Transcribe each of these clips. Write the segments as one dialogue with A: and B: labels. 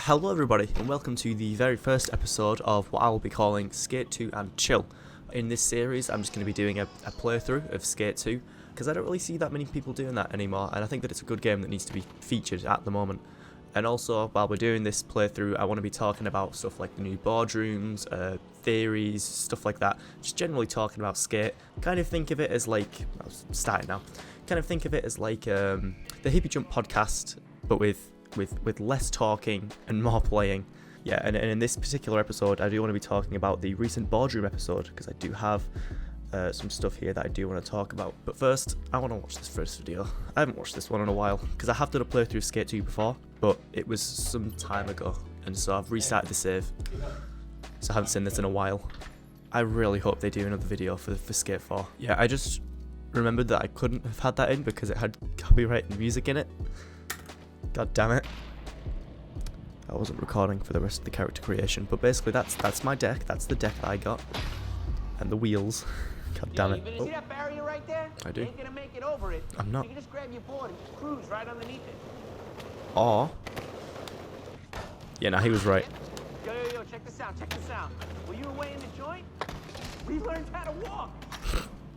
A: Hello everybody and welcome to the very first episode of what I will be calling Skate 2 and Chill. In this series I'm just going to be doing a playthrough of Skate 2 because I don't really see that many people doing that anymore, and I think that it's a good game that needs to be featured at the moment. And also, while we're doing this playthrough, I want to be talking about stuff like the new boardrooms, theories, stuff like that. Just generally talking about Skate. Kind of think of it as like, well, starting now, kind of think of it as like the Hippie Jump podcast, but with less talking and more playing. Yeah, and in this particular episode, I do want to be talking about the recent boardroom episode, because I do have some stuff here that I do want to talk about. But first, I want to watch this first video. I haven't watched this one in a while, because I have done a playthrough of Skate 2 before, but it was some time ago, and so I've restarted the save, so I haven't seen this in a while. I really hope they do another video for Skate 4. Yeah, I just remembered that I couldn't have had that in because it had copyrighted music in it. God damn it. I wasn't recording for the rest of the character creation, but basically that's my deck. That's the deck that I got. And the wheels. God damn it.
B: See that barrier right there?
A: I do.
B: You ain't gonna make it over it.
A: I'm not.
B: You can just grab your board and just cruise right underneath it.
A: Or... yeah, no, he was right.
B: Yo, check this out, Were you away in the joint? We learned how to walk.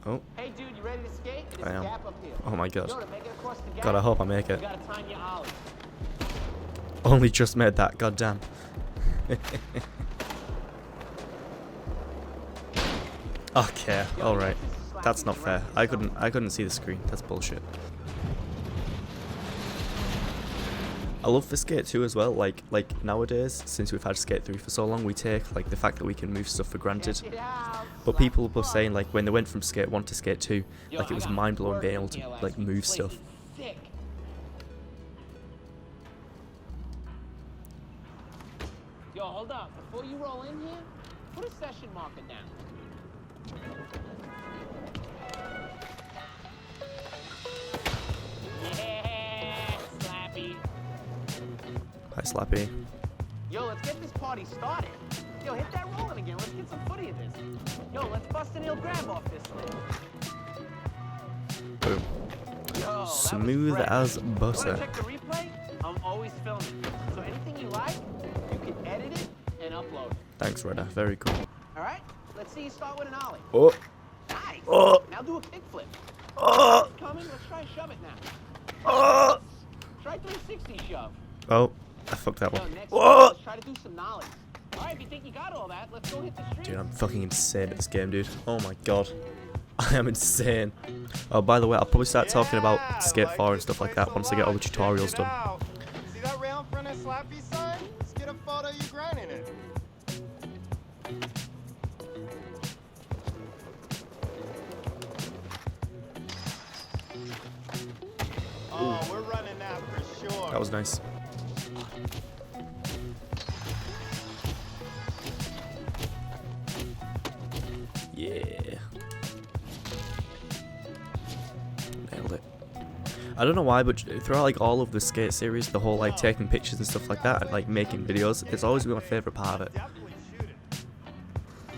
A: Oh.
B: Hey dude, you ready to skate? There's
A: I am.
B: a gap up here.
A: Oh my god.
B: Yo, to make it across the gap,
A: God, I hope I make it.
B: you gotta time your ollie.
A: Only just made that, god damn. Okay, alright. That's not fair. I couldn't see the screen. That's bullshit. I love the Skate 2 as well. Like nowadays, since we've had Skate 3 for so long, we take like the fact that we can move stuff for granted. But people were saying like when they went from Skate 1 to Skate 2, like it was mind blowing being able to like move stuff.
B: Yo, hold up. Before you roll in here, put a session marker down. Yeah, Slappy.
A: Hi, Slappy.
B: Yo, let's get this party started. Yo, hit that rolling again. Let's get some footy of this. Yo, let's bust an ill grab off this thing.
A: Boom.
B: Yo,
A: Smooth as butter.
B: Wanna check the replay? I'm always filming. So anything you like, you can edit it and upload it.
A: Thanks, Redder. Very cool.
B: Alright? Let's see you start with an ollie.
A: Oh.
B: Nice.
A: Oh.
B: Now do a kickflip.
A: Oh.
B: Coming, let's try and shove it now.
A: Oh.
B: Try 360 shove.
A: Oh. I fucked that
B: Yo,
A: one.
B: next
A: Whoa.
B: let's try to do some nollies. Alright, if you think you got all that, let's go hit the street.
A: Dude, I'm fucking insane at this game, dude. Oh my god. I am insane. Oh, by the way, I'll probably start talking about Skate 4 and stuff like that once I get all the tutorials done.
C: See that rail in front of Slappy's sign? Let's get a photo of you grinding it. Oh, we're running that for sure.
A: That was nice. Yeah. Nailed it. I don't know why, but throughout like all of the Skate series, the whole like taking pictures and stuff like that and like making videos, it's always been my favourite part of it.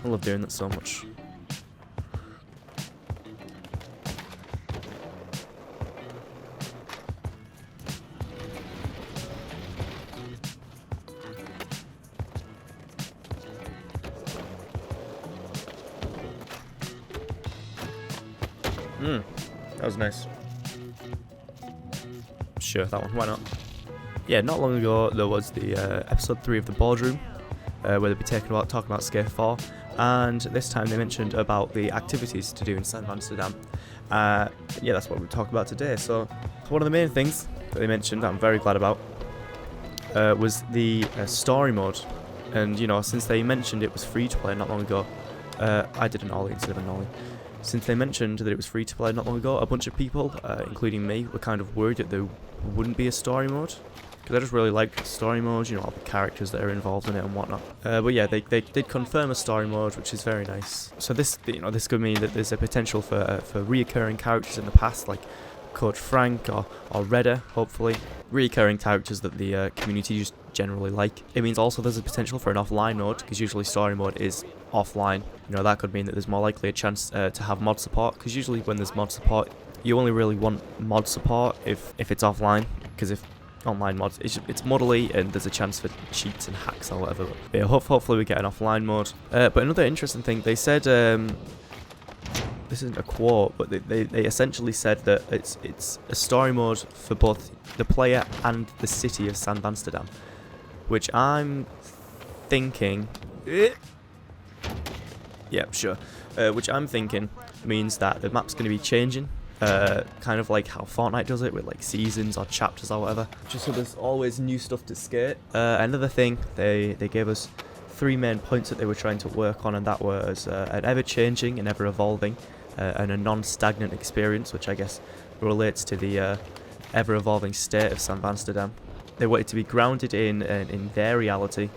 A: I love doing that so much. That was nice. Sure, that one, why not? Yeah, not long ago there was the episode 3 of the boardroom, where they'd be talking about Skate 4, and this time they mentioned about the activities to do inside of Amsterdam. Yeah, that's what we're talking about today. So one of the main things that they mentioned that I'm very glad about was the story mode. And you know, since they mentioned it was free to play not long ago, I did an ollie instead of an ollie. Since they mentioned that it was free to play not long ago, a bunch of people, including me, were kind of worried that there wouldn't be a story mode. Because I just really liked the story mode, you know, all the characters that are involved in it and whatnot. But yeah, they did confirm a story mode, which is very nice. So this could mean that there's a potential for reoccurring characters in the past, like Coach Frank or Redder, hopefully. Reoccurring characters that the community just generally like. It means also there's a potential for an offline mode, because usually story mode is offline. You know, that could mean that there's more likely a chance to have mod support, because usually when there's mod support, you only really want mod support if it's offline, because if online mods. It's muddly and there's a chance for cheats and hacks or whatever. But yeah, hopefully we get an offline mode. But another interesting thing, they said, this isn't a quote, but they essentially said that it's a story mode for both the player and the city of San Amsterdam, which I'm thinking, yeah, sure, which I'm thinking means that the map's going to be changing. Kind of like how Fortnite does it with like seasons or chapters or whatever. Just so there's always new stuff to skate. Another thing, they gave us 3 main points that they were trying to work on, and that was an ever-changing and ever-evolving and a non-stagnant experience, which I guess relates to the ever-evolving state of San Amsterdam. They want it to be grounded in their reality,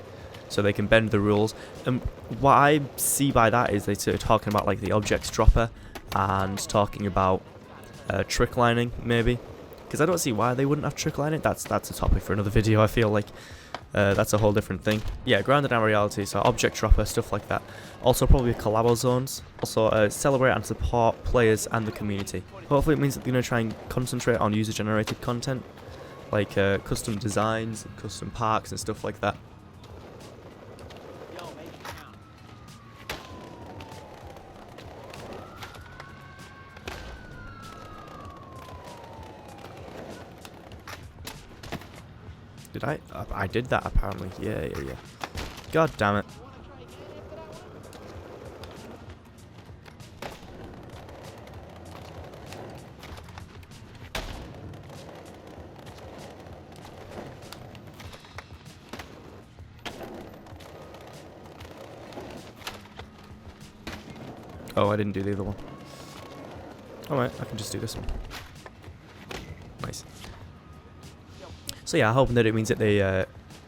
A: so they can bend the rules. And what I see by that is they're talking about like the objects dropper and talking about trick lining, maybe, because I don't see why they wouldn't have trick lining. That's a topic for another video. I feel like that's a whole different thing. Yeah, grounded in reality, so object dropper, stuff like that. Also probably collabo zones. Also celebrate and support players and the community. Hopefully it means that they're going to try and concentrate on user generated content, like custom designs, and custom parks and stuff like that. Did I? I did that apparently. Yeah. God damn it. Oh, I didn't do the other one. Alright, I can just do this one. Nice. So yeah, I'm hoping that it means that they're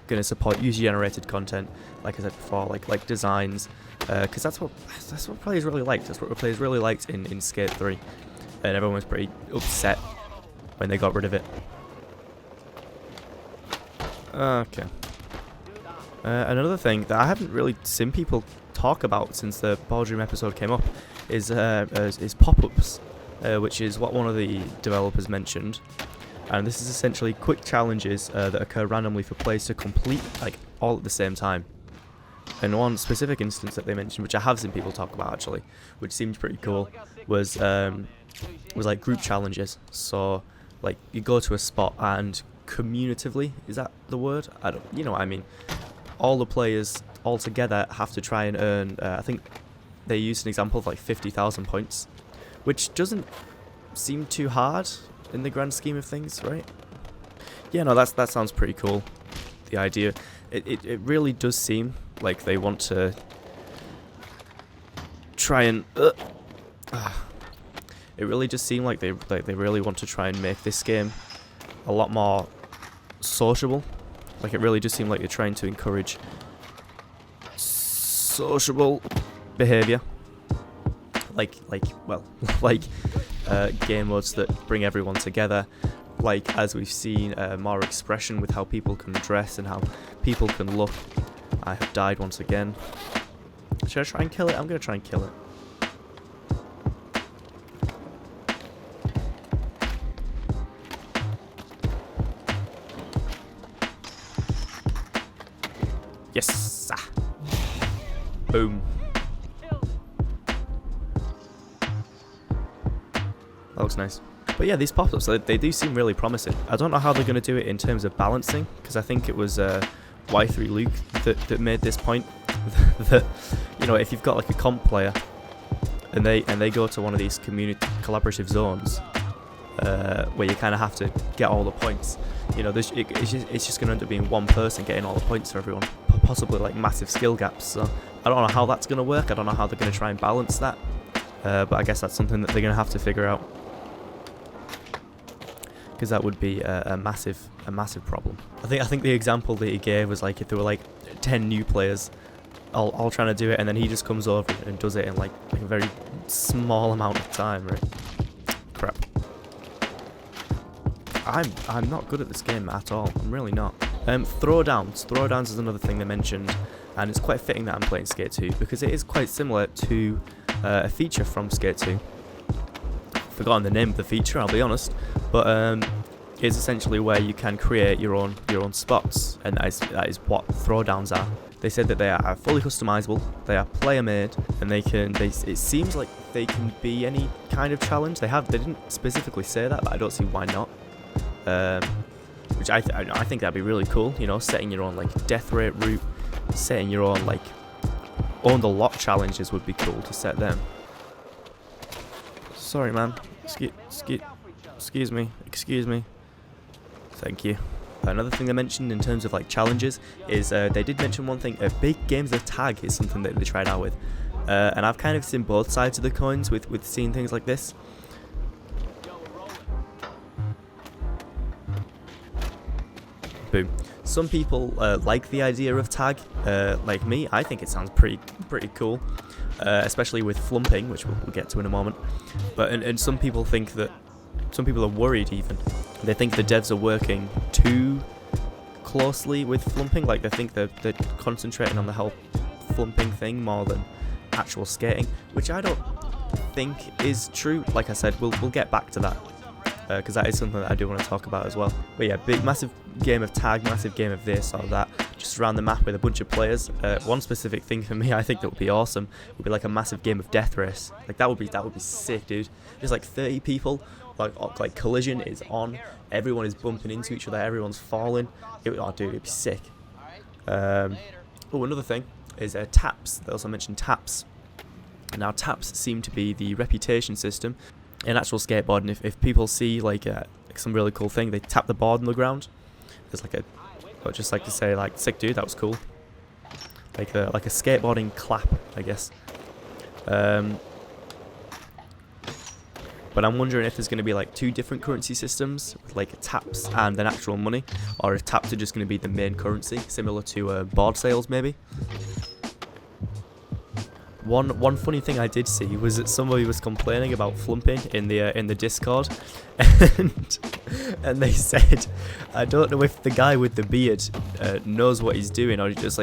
A: going to support user-generated content, like I said before, like designs, because that's what players really liked. That's what players really liked in Skate 3, and everyone was pretty upset when they got rid of it. Okay. Another thing that I haven't really seen people talk about since the boardroom episode came up is pop-ups, which is what one of the developers mentioned. And this is essentially quick challenges that occur randomly for players to complete, like, all at the same time. And one specific instance that they mentioned, which I have seen people talk about actually, which seemed pretty cool, was like group challenges. So, like, you go to a spot and communitively, is that the word? You know what I mean. All the players all together have to try and earn, I think they used an example of like 50,000 points, which doesn't seem too hard in the grand scheme of things, right? Yeah, no, that sounds pretty cool. The idea, it really does seem like they want to try and it really just seemed like they really want to try and make this game a lot more sociable. Like, it really just seemed like you're trying to encourage sociable behavior, like game modes that bring everyone together, like as we've seen more expression with how people can dress and how people can look. I have died once again. Should I try and kill it? I'm gonna try and kill it. Yes! Ah. Boom. That looks nice. But yeah, these pop-ups, they do seem really promising. I don't know how they're going to do it in terms of balancing, because I think it was Y3 Luke that made this point. That, you know, if you've got like a comp player and they go to one of these community collaborative zones where you kind of have to get all the points, you know, it's just going to end up being one person getting all the points for everyone, possibly like massive skill gaps. So I don't know how that's going to work. I don't know how they're going to try and balance that, but I guess that's something that they're going to have to figure out, because that would be a massive problem. I think the example that he gave was like if there were like 10 new players all trying to do it, and then he just comes over and does it in like a very small amount of time, right? Crap. I'm not good at this game at all. I'm really not. Throwdowns. Throwdowns is another thing they mentioned, and it's quite fitting that I'm playing Skate 2 because it is quite similar to a feature from Skate 2. Forgotten the name of the feature, I'll be honest, but is essentially where you can create your own spots, and that is what throwdowns are. They said that they are fully customizable, they are player made, and it seems like they can be any kind of challenge. They didn't specifically say that, but I don't see why not. Which I think that'd be really cool, you know, setting your own like death rate route, setting your own like own the lot challenges would be cool to set them. Sorry man, excuse me. Thank you. Another thing they mentioned in terms of like challenges is they did mention one thing. Big games of tag is something that they tried out with, and I've kind of seen both sides of the coins with seeing things like this. Boom. Some people like the idea of tag. Like me, I think it sounds pretty cool, especially with flumping, which we'll get to in a moment. But and some people think that. Some people are worried even. They think the devs are working too closely with flumping, like they think they're concentrating on the whole flumping thing more than actual skating, which I don't think is true. Like I said, we'll get back to that, because that is something that I do want to talk about as well. But yeah, massive game of tag, massive game of this or that, just around the map with a bunch of players. One specific thing for me, I think that would be awesome, would be like a massive game of death race. Like that would be sick, dude. Just like 30 people. Like collision is on, everyone is bumping into each other, everyone's falling. Oh dude, it'd be sick. Oh, another thing is taps. They also mentioned taps. Now taps seem to be the reputation system in actual skateboarding. If people see like some really cool thing, they tap the board on the ground. There's like I'd just like to say like, sick dude, that was cool. Like a skateboarding clap, I guess. But I'm wondering if there's going to be like two different currency systems, like taps and then actual money, or if taps are just going to be the main currency, similar to board sales maybe. One funny thing I did see was that somebody was complaining about flumping in the Discord, and they said, I don't know if the guy with the beard knows what he's doing, or he just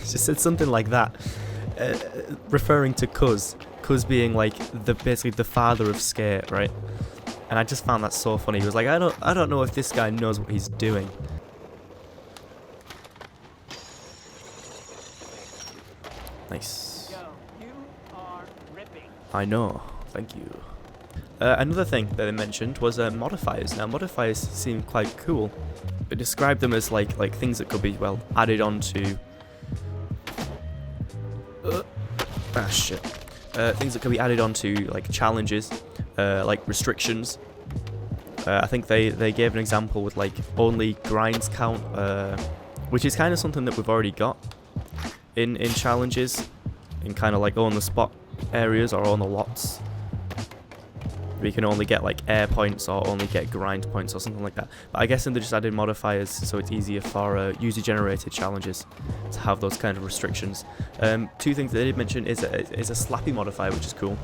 A: said something like that, referring to Cuz being like basically the father of skate, right? And I just found that so funny. He was like, I don't know if this guy knows what he's doing. Nice.
B: Yo, you are ripping.
A: I know. Thank you. Another thing that they mentioned was modifiers. Now modifiers seem quite cool. They described them as like things that could be added onto. Shit. Things that could be added onto like challenges, like restrictions. I think they gave an example with like only grinds count, which is kind of something that we've already got in challenges, in kind of like on the spot areas or on the lots. We can only get like air points or only get grind points or something like that. But I guess they just added modifiers so it's easier for user-generated challenges to have those kind of restrictions. Two things they did mention is a slappy modifier, which is cool.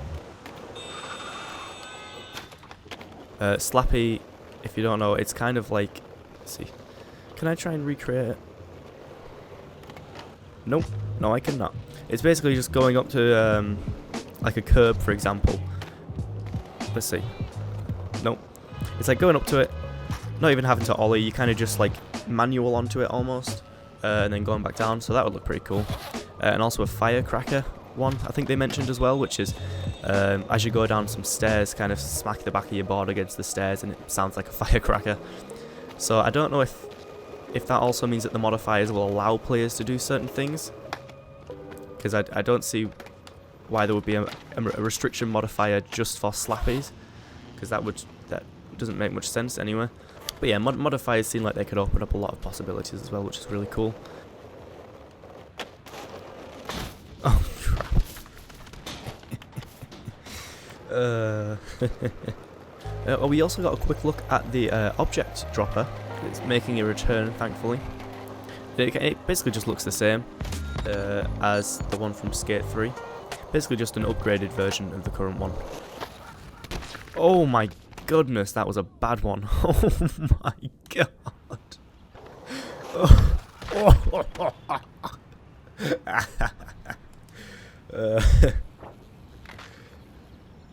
A: Slappy, if you don't know, it's kind of like, let's see, can I try and recreate it? Nope, no I cannot. It's basically just going up to like a curb, for example. Let's see. Nope. It's like going up to it, not even having to ollie, you kind of just like manual onto it almost, and then going back down, so that would look pretty cool. And also a firecracker one, I think they mentioned as well, which is as you go down some stairs, kind of smack the back of your board against the stairs and it sounds like a firecracker. So I don't know if that also means that the modifiers will allow players to do certain things, because I don't see why there would be a restriction modifier just for slappies, because that doesn't make much sense anyway. But yeah, modifiers seem like they could open up a lot of possibilities as well, which is really cool. Oh crap. We also got a quick look at the object dropper. It's making a return, thankfully. It basically just looks the same as the one from Skate 3. Basically just an upgraded version of the current one. Oh my goodness, that was a bad one. Oh my god.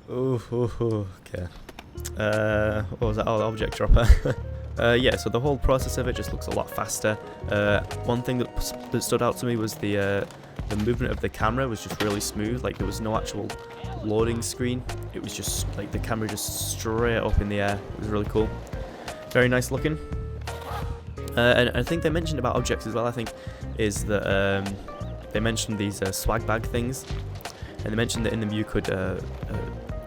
A: Okay. What was that? Oh, object dropper. Yeah, so the whole process of it just looks a lot faster. One thing that stood out to me was the movement of the camera was just really smooth. Like there was no actual loading screen. It was just like the camera just straight up in the air. It was really cool. Very nice looking. And I think they mentioned about objects as well. I think is that they mentioned these swag bag things, and they mentioned that in them you could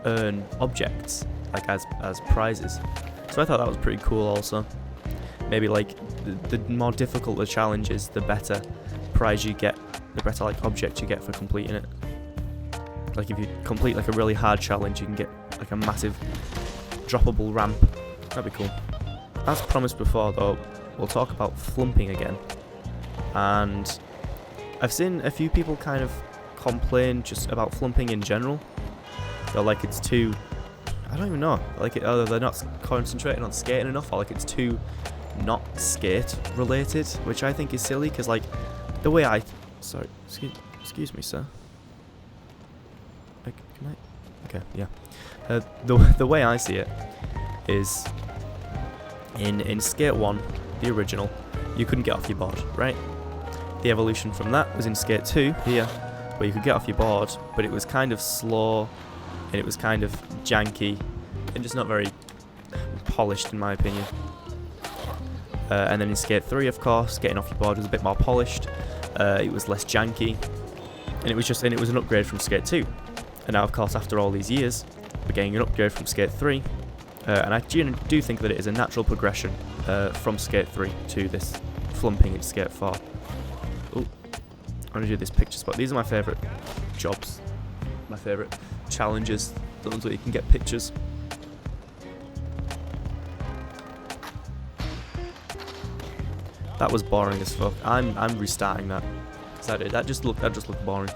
A: earn objects like as prizes. So I thought that was pretty cool also. Maybe like the more difficult the challenge is, the better prize you get, the better like object you get for completing it. Like if you complete like a really hard challenge, you can get like a massive droppable ramp. That'd be cool. As promised before though, we'll talk about flumping again. And I've seen a few people kind of complain just about flumping in general. They're like it's too, I don't even know, like either they're not concentrating on skating enough, or like it's too not skate related, which I think is silly, because like the way sorry, excuse me sir, like, can I, okay, yeah, the way I see it is in Skate 1, the original, you couldn't get off your board, right? The evolution from that was in Skate 2 here, where you could get off your board, but it was kind of slow and it was kind of janky and just not very polished in my opinion. And then in Skate 3, of course, getting off your board was a bit more polished. It was less janky, and it was an upgrade from Skate 2. And now, of course, after all these years, we're getting an upgrade from Skate 3. And I do think that it is a natural progression from Skate 3 to this flumping in Skate 4. Oh, I'm gonna do this picture spot. These are my favourite jobs, my favourite challenges, the ones where you can get pictures. That was boring as fuck. I'm restarting that. That just looked boring.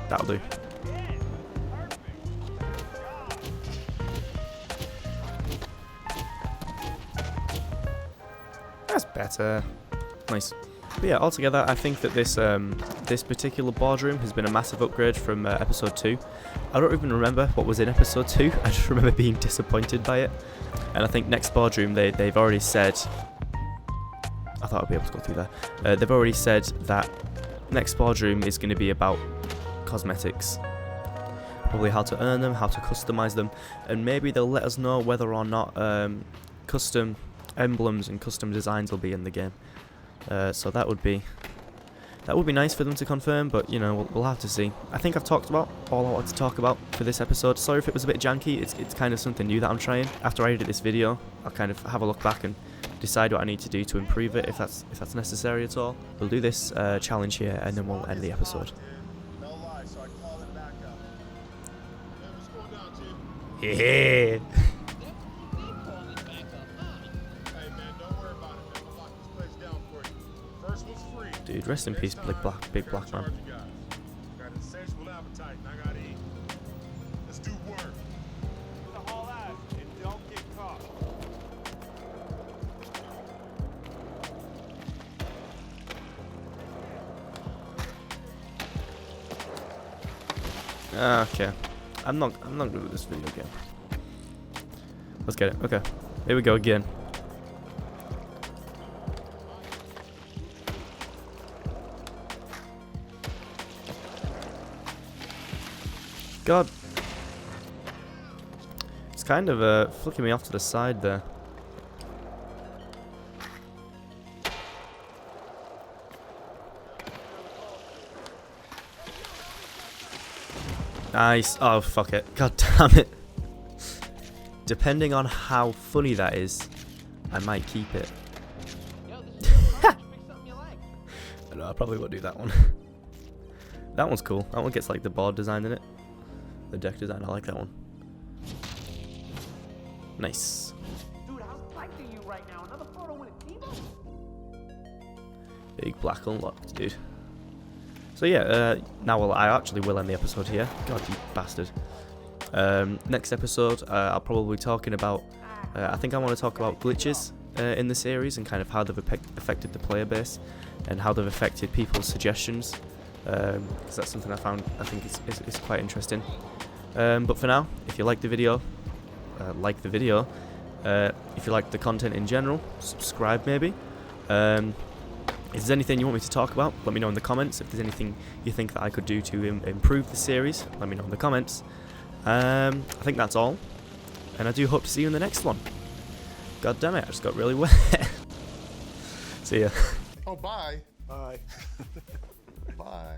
A: That'll do. That's better. Nice. But yeah, altogether, I think that this particular boardroom has been a massive upgrade from episode 2. I don't even remember what was in episode 2. I just remember being disappointed by it. And I think next boardroom, they've already said. I thought I'd be able to go through there. They've already said that next boardroom is going to be about cosmetics. Probably how to earn them, how to customize them, and maybe they'll let us know whether or not custom emblems and custom designs will be in the game. So that would be nice for them to confirm, but you know, we'll have to see. I think I've talked about all I wanted to talk about for this episode. Sorry if it was a bit janky. It's kind of something new that I'm trying. After I edit this video, I'll kind of have a look back and decide what I need to do to improve it, if that's necessary at all. We'll do this challenge here, and then we'll end the episode.
C: No lie, so I called it back up. Man, what's going down, Chief?
A: Yeah.
C: Hey, man, don't worry about it, man. We'll lock this place down for you. First one's free.
A: Dude, rest in peace, big black man.
C: Got an insatiable appetite, and I gotta eat. Let's do work.
B: The whole ass and don't get caught.
A: Okay. I'm not good with this video game. Let's get it. Okay. Here we go again. God. It's kind of flicking me off to the side there. Nice. Oh, fuck it. God damn it. Depending on how funny that is, I might keep it.
B: Yo, this is pick something you like.
A: No, I probably won't do that one. That one's cool. That one gets like the board design in it. The deck design. I like that one. Nice.
B: Dude, how's psyching you right now? Another photo with a team?
A: Big black unlocked, dude. So yeah, now I actually will end the episode here. God, you bastard. Next episode, I'll probably be talking about. I think I want to talk about glitches in the series and kind of how they've affected the player base and how they've affected people's suggestions. Because that's something I think is quite interesting. But for now, if you like the video, if you like the content in general, subscribe maybe. If there's anything you want me to talk about, let me know in the comments. If there's anything you think that I could do to improve the series, let me know in the comments. I think that's all, and I do hope to see you in the next one. God damn it, I just got really wet. See ya.
C: Oh, bye.
D: Bye.
C: Bye.